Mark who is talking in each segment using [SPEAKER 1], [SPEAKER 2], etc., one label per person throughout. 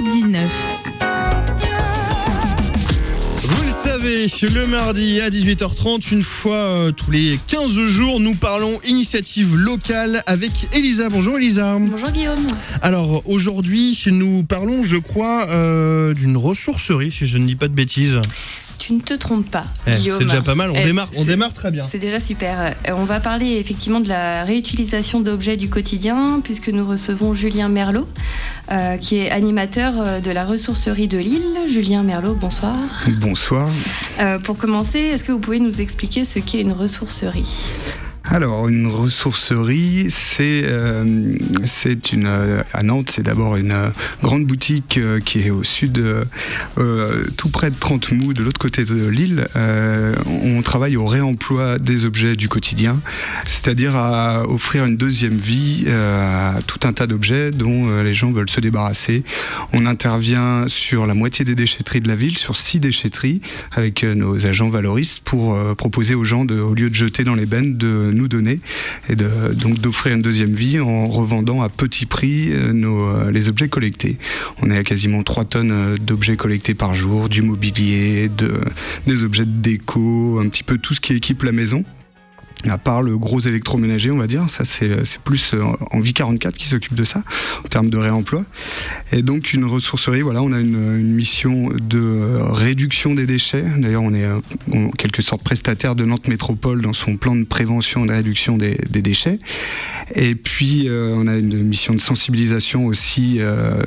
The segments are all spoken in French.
[SPEAKER 1] 19.
[SPEAKER 2] Vous le savez, le mardi à 18h30, une fois tous les 15 jours, nous parlons initiative locale avec Elisa. Bonjour Elisa.
[SPEAKER 3] Bonjour Guillaume.
[SPEAKER 2] Alors aujourd'hui, nous parlons, je crois, d'une ressourcerie, si je ne dis pas de bêtises.
[SPEAKER 3] Tu ne te trompes pas, Guillaume.
[SPEAKER 2] C'est déjà pas mal, on démarre très bien.
[SPEAKER 3] C'est déjà super. On va parler effectivement de la réutilisation d'objets du quotidien, puisque nous recevons Julien Merlot, qui est animateur de la ressourcerie de Lille. Julien Merlot, bonsoir.
[SPEAKER 4] Bonsoir.
[SPEAKER 3] Pour commencer, est-ce que vous pouvez nous expliquer ce qu'est une ressourcerie ?
[SPEAKER 4] Alors, une ressourcerie, à Nantes, c'est d'abord une grande boutique qui est au sud, tout près de Trentemoux, de l'autre côté de l'île. On travaille au réemploi des objets du quotidien, c'est-à-dire à offrir une deuxième vie à tout un tas d'objets dont les gens veulent se débarrasser. On intervient sur la moitié des déchetteries de la ville, sur 6 déchetteries, avec nos agents valoristes pour proposer aux gens, au lieu de jeter dans les bennes, de nous donner et donc d'offrir une deuxième vie en revendant à petit prix les objets collectés. On est à quasiment 3 tonnes d'objets collectés par jour, du mobilier, des objets de déco, un petit peu tout ce qui équipe la maison. À part le gros électroménager, on va dire, ça c'est plus Envie 44 qui s'occupe de ça en termes de réemploi. Et donc une ressourcerie, voilà, on a une mission de réduction des déchets. D'ailleurs, on est en quelque sorte prestataire de Nantes Métropole dans son plan de prévention et de réduction des déchets. Et puis on a une mission de sensibilisation aussi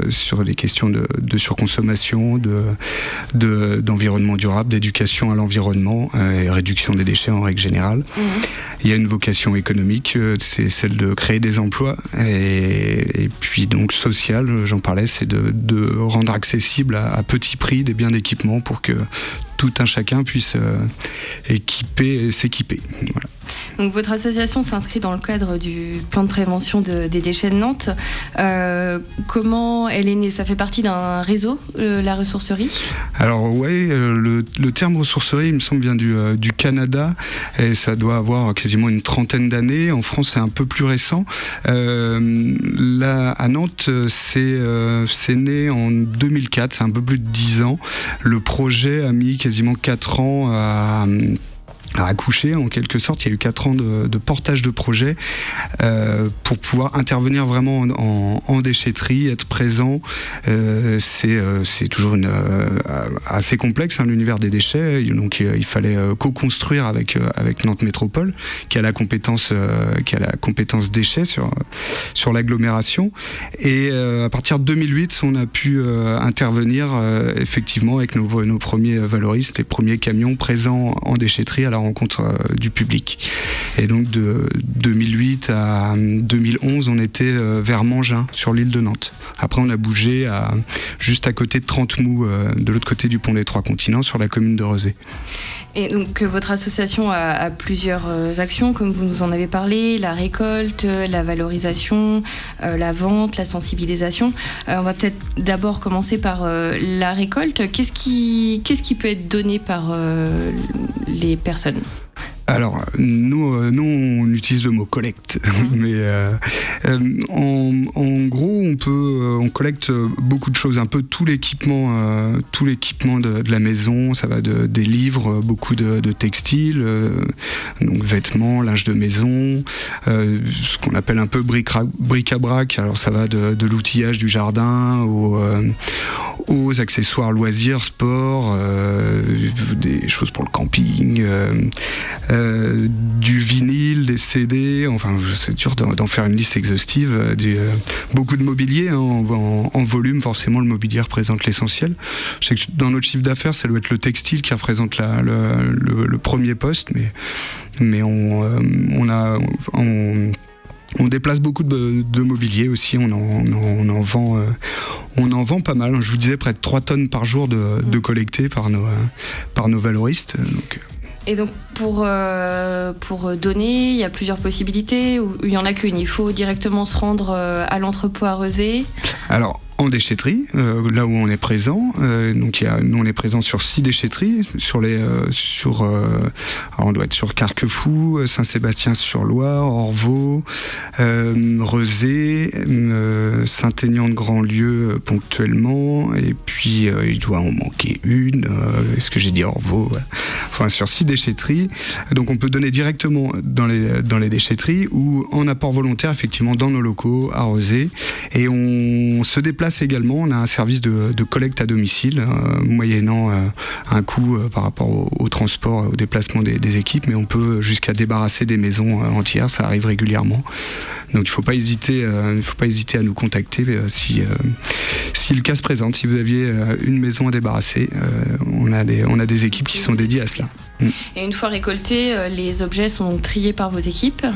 [SPEAKER 4] sur les questions de surconsommation, d'environnement durable, d'éducation à l'environnement et réduction des déchets en règle générale. Il y a une vocation économique, c'est celle de créer des emplois et puis donc sociale, j'en parlais, c'est de rendre accessible à petit prix des biens d'équipement pour que tout un chacun puisse s'équiper. Voilà.
[SPEAKER 3] Donc votre association s'inscrit dans le cadre du plan de prévention des déchets de Nantes. Comment elle est née ? Ça fait partie d'un réseau, la ressourcerie ? Alors
[SPEAKER 4] oui, le terme ressourcerie, il me semble, vient du Canada et ça doit avoir quasiment une 30aine d'années. En France, c'est un peu plus récent. Là, à Nantes, c'est né en 2004, c'est un peu plus de 10 ans. Le projet a mis quasiment 4 ans à accoucher en quelque sorte. Il y a eu 4 ans de portage de projet pour pouvoir intervenir vraiment en déchetterie, être présent. C'est toujours assez complexe, hein, l'univers des déchets. Donc il fallait co-construire avec Nantes Métropole qui a la compétence déchets sur l'agglomération. Et à partir de 2008, on a pu intervenir effectivement avec nos premiers valoristes, les premiers camions présents en déchetterie à la rencontre du public. Et donc de 2008 à 2011, on était vers Mangin, sur l'île de Nantes. Après, on a bougé juste à côté de Trentemoux, de l'autre côté du pont des Trois Continents, sur la commune de Rezé.
[SPEAKER 3] Et donc votre association a plusieurs actions, comme vous nous en avez parlé, la récolte, la valorisation, la vente, la sensibilisation. On va peut-être d'abord commencer par la récolte. Qu'est-ce qui peut être donné par les personnes ?
[SPEAKER 4] Alors, nous, on utilise le mot collecte, mais en gros, on collecte beaucoup de choses, un peu tout l'équipement de la maison. Ça va des livres, beaucoup de textiles, donc vêtements, linge de maison, ce qu'on appelle un peu bric-à-brac. Alors, ça va de l'outillage du jardin aux accessoires loisirs, sport, des choses pour le camping. Du vinyle, des CD, enfin c'est dur d'en faire une liste exhaustive, beaucoup de mobilier, hein, en volume forcément le mobilier représente l'essentiel. Je sais que dans notre chiffre d'affaires ça doit être le textile qui représente le premier poste, mais on déplace beaucoup de mobilier aussi, on en vend pas mal. Je vous disais près de 3 tonnes par jour de collectés par nos valoristes.
[SPEAKER 3] Et donc pour donner, il y a plusieurs possibilités, ou il y en a qu'une, il faut directement se rendre à l'entrepôt à Rezé.
[SPEAKER 4] Alors en déchetterie, là où on est présent. Donc nous on est présent sur 6 déchetteries, alors on doit être sur Carquefou, Saint-Sébastien-sur-Loire, Orvaux, Rezé, Saint-Aignan-de-Grandlieu ponctuellement, et puis il doit en manquer une. Est-ce que j'ai dit Orvaux? Ouais. Enfin, sur 6 déchetteries. Donc on peut donner directement dans les déchetteries ou en apport volontaire, effectivement, dans nos locaux à Rezé. Et on se déplace également. On a un service de collecte à domicile, moyennant un coût par rapport au transport, au déplacement des équipes, mais on peut jusqu'à débarrasser des maisons entières. Ça arrive régulièrement. Donc il ne faut pas hésiter à nous contacter si le cas se présente. Si vous aviez une maison à débarrasser, on a des équipes qui sont dédiées à cela.
[SPEAKER 3] Et une fois récoltés, les objets sont triés par vos équipes?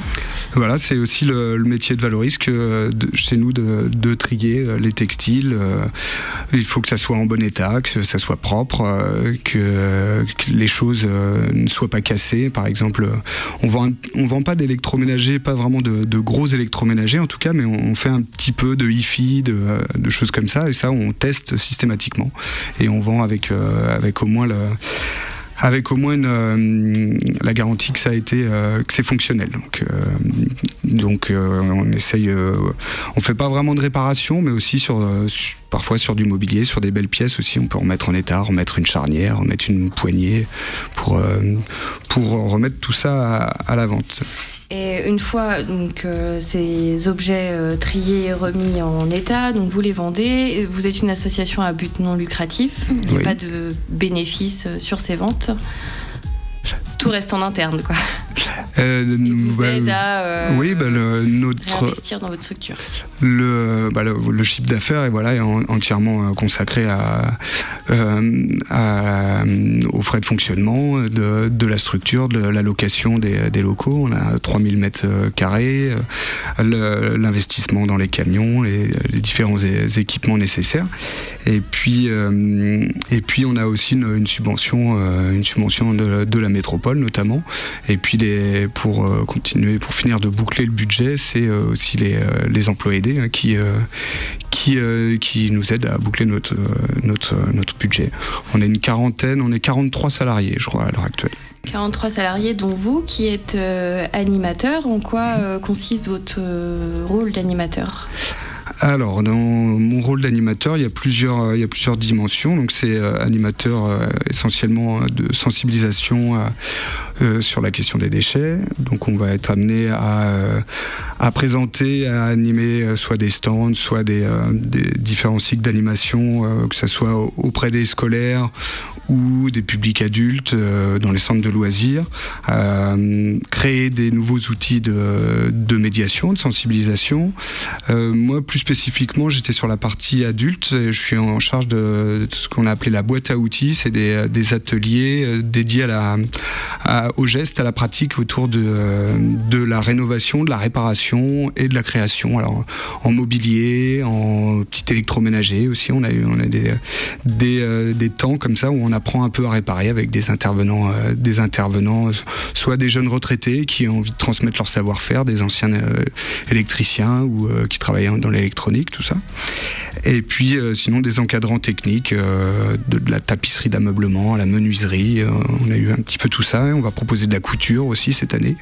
[SPEAKER 4] Voilà, c'est aussi le métier de Valorisque chez nous de trier les textiles. Il faut que ça soit en bon état, que ça soit propre, que les choses ne soient pas cassées. Par exemple, on vend pas d'électroménager, pas vraiment de gros électroménagers en tout cas, mais on fait un petit peu de hi-fi, de choses comme ça, et ça on teste systématiquement et on vend avec au moins la garantie que ça a été que c'est fonctionnel. Donc on essaye, on fait pas vraiment de réparation, mais aussi parfois sur du mobilier, sur des belles pièces aussi, on peut remettre en état, remettre une charnière, remettre une poignée pour remettre tout ça à la vente.
[SPEAKER 3] Et une fois donc, ces objets triés, remis en état, donc vous les vendez. Vous êtes une association à but non lucratif. Il n'y a pas de bénéfice sur ces ventes. Tout reste en interne, quoi. Vous aide à réinvestir dans votre structure.
[SPEAKER 4] Le chiffre d'affaires est entièrement consacré aux frais de fonctionnement de la structure, de la location des locaux. On a 3000 mètres carrés, l'investissement dans les camions, les différents équipements nécessaires. Et puis on a aussi une subvention de la métropole notamment. Et puis pour finir de boucler le budget, c'est aussi les emplois aidés qui nous aident à boucler notre budget. On est une quarantaine, on est 43 salariés, je crois, à l'heure actuelle.
[SPEAKER 3] 43 salariés, dont vous, qui êtes animateur. En quoi consiste votre rôle d'animateur ?
[SPEAKER 4] Alors, dans mon rôle d'animateur, il y a plusieurs dimensions. Donc, c'est animateur essentiellement de sensibilisation sur la question des déchets. Donc, on va être amené à présenter, à animer soit des stands, soit des différents cycles d'animation, que ce soit auprès des scolaires ou des publics adultes dans les centres de loisirs, créer des nouveaux outils de médiation, de sensibilisation. Moi, plus spécifiquement, j'étais sur la partie adulte. Je suis en charge de ce qu'on a appelé la boîte à outils. C'est des ateliers dédiés aux gestes, à la pratique autour de la rénovation, de la réparation et de la création. Alors, en mobilier, en petit électroménager aussi. On a des temps comme ça où on apprend un peu à réparer avec des intervenants, soit des jeunes retraités qui ont envie de transmettre leur savoir-faire, des anciens électriciens ou qui travaillent dans l'électronique, tout ça. Et puis sinon des encadrants techniques, de la tapisserie d'ameublement à la menuiserie. On a eu un petit peu tout ça. On va proposer de la couture aussi cette année.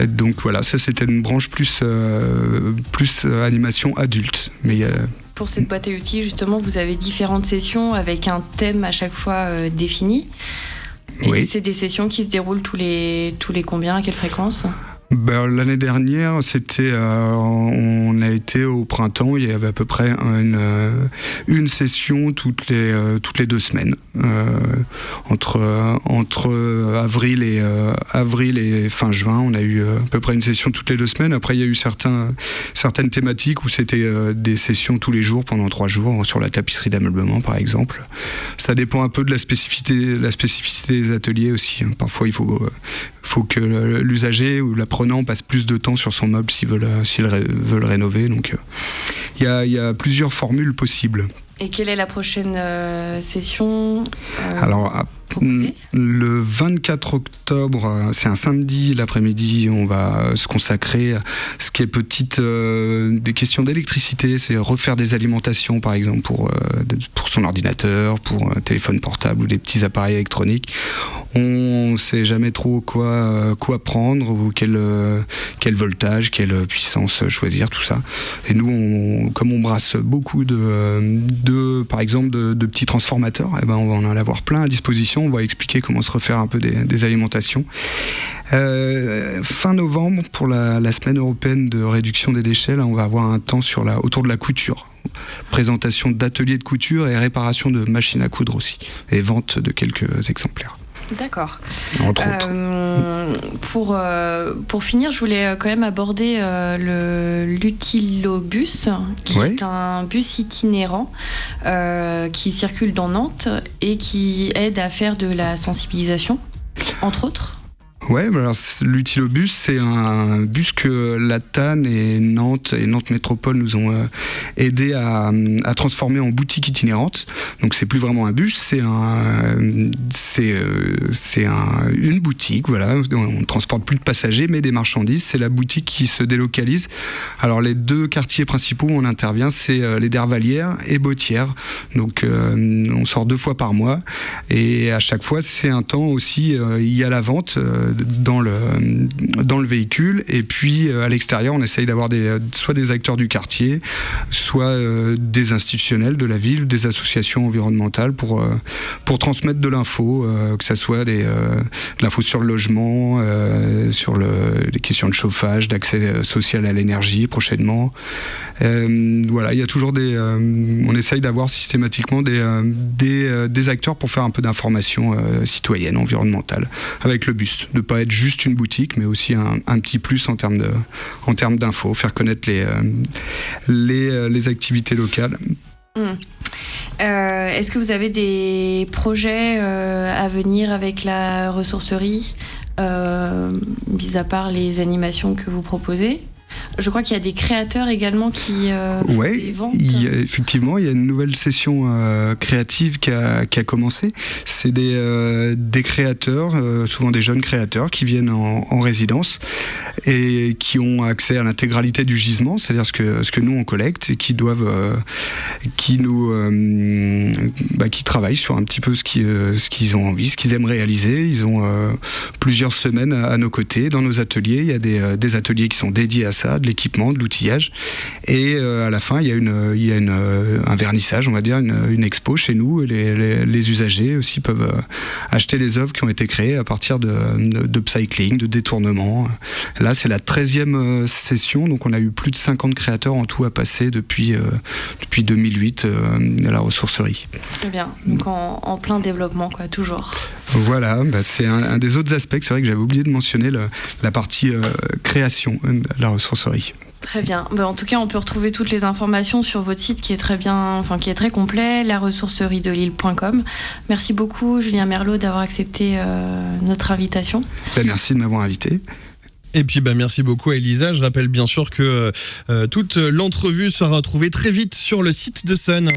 [SPEAKER 4] Donc voilà, ça c'était une branche plus animation adulte. Mais
[SPEAKER 3] pour cette boîte à outils, justement, vous avez différentes sessions avec un thème à chaque fois défini. Et oui. C'est des sessions qui se déroulent tous les combien, à quelle fréquence ?
[SPEAKER 4] L'année dernière, on a été au printemps, il y avait à peu près une session toutes les 2 semaines. Entre avril et fin juin, on a eu à peu près une session toutes les 2 semaines. Après, il y a eu certaines thématiques où c'était des sessions tous les jours pendant 3 jours, sur la tapisserie d'ameublement par exemple. Ça dépend un peu de la spécificité des ateliers aussi. Parfois, il faut que l'usager ou l'apprenant passe plus de temps sur son meuble s'il veut le rénover. Donc, il y a plusieurs formules possibles.
[SPEAKER 3] Et quelle est la prochaine session
[SPEAKER 4] Alors,
[SPEAKER 3] proposée ?
[SPEAKER 4] Le 24 octobre, c'est un samedi, l'après-midi, on va se consacrer à ce qui est des questions d'électricité, c'est refaire des alimentations par exemple pour son ordinateur, pour un téléphone portable ou des petits appareils électroniques. On ne sait jamais trop quoi prendre ou quel voltage, quelle puissance choisir, tout ça. Et nous, comme on brasse beaucoup par exemple de petits transformateurs, eh ben on va en avoir plein à disposition. On va expliquer comment se refaire un peu des alimentations. Fin novembre, pour la semaine européenne de réduction des déchets, là, on va avoir un temps autour de la couture. Présentation d'ateliers de couture et réparation de machines à coudre aussi. Et vente de quelques exemplaires.
[SPEAKER 3] D'accord.
[SPEAKER 4] Entre autres.
[SPEAKER 3] Pour finir, je voulais quand même aborder l'Utilobus, qui est un bus itinérant qui circule dans Nantes et qui aide à faire de la sensibilisation, entre autres.
[SPEAKER 4] Ouais, alors l'Utilobus, c'est un bus que la TAN et Nantes Métropole nous ont aidé à transformer en boutique itinérante. Donc c'est plus vraiment un bus, c'est une boutique, voilà. On ne transporte plus de passagers, mais des marchandises. C'est la boutique qui se délocalise. Alors les deux quartiers principaux où on intervient, c'est les Dervalières et Bottières. Donc on sort 2 fois par mois. Et à chaque fois, c'est un temps aussi, il y a la vente dans le véhicule, et puis à l'extérieur on essaye d'avoir soit des acteurs du quartier, soit des institutionnels de la ville, des associations environnementales pour transmettre de l'info, que ça soit de l'info sur le logement, sur les questions de chauffage, d'accès social à l'énergie prochainement. Voilà, il y a toujours on essaye d'avoir systématiquement des acteurs pour faire un peu d'information citoyenne, environnementale, avec le bus. De pas être juste une boutique, mais aussi un petit plus en termes d'infos, faire connaître les activités locales.
[SPEAKER 3] Est-ce que vous avez des projets à venir avec la ressourcerie, mis à part les animations que vous proposez ? Je crois qu'il y a des créateurs également qui font des ventes.
[SPEAKER 4] Effectivement, il y a une nouvelle session créative qui a commencé. C'est des créateurs, souvent des jeunes créateurs, qui viennent en résidence et qui ont accès à l'intégralité du gisement, c'est-à-dire ce que nous on collecte, et qui travaillent sur un petit peu ce qu'ils ont envie, ce qu'ils aiment réaliser. Ils ont plusieurs semaines à nos côtés dans nos ateliers. Il y a des ateliers qui sont dédiés à ça, de l'équipement, de l'outillage, et à la fin il y a un vernissage, on va dire, une expo chez nous, et les usagers aussi peuvent acheter les œuvres qui ont été créées à partir de upcycling, de détournement. Là c'est la 13e session, donc on a eu plus de 50 créateurs en tout à passer depuis 2008 à la ressourcerie.
[SPEAKER 3] Très bien, donc en plein développement, quoi, toujours.
[SPEAKER 4] Voilà, c'est un des autres aspects, c'est vrai que j'avais oublié de mentionner la partie création de la ressourcerie.
[SPEAKER 3] Très bien. En tout cas, on peut retrouver toutes les informations sur votre site qui est très bien, qui est très complet, laressourceriedelille.com. Merci beaucoup, Julien Merlot, d'avoir accepté notre invitation.
[SPEAKER 4] Merci de m'avoir invité.
[SPEAKER 2] Et puis merci beaucoup à Elisa. Je rappelle bien sûr que toute l'entrevue sera retrouvée très vite sur le site de Sun.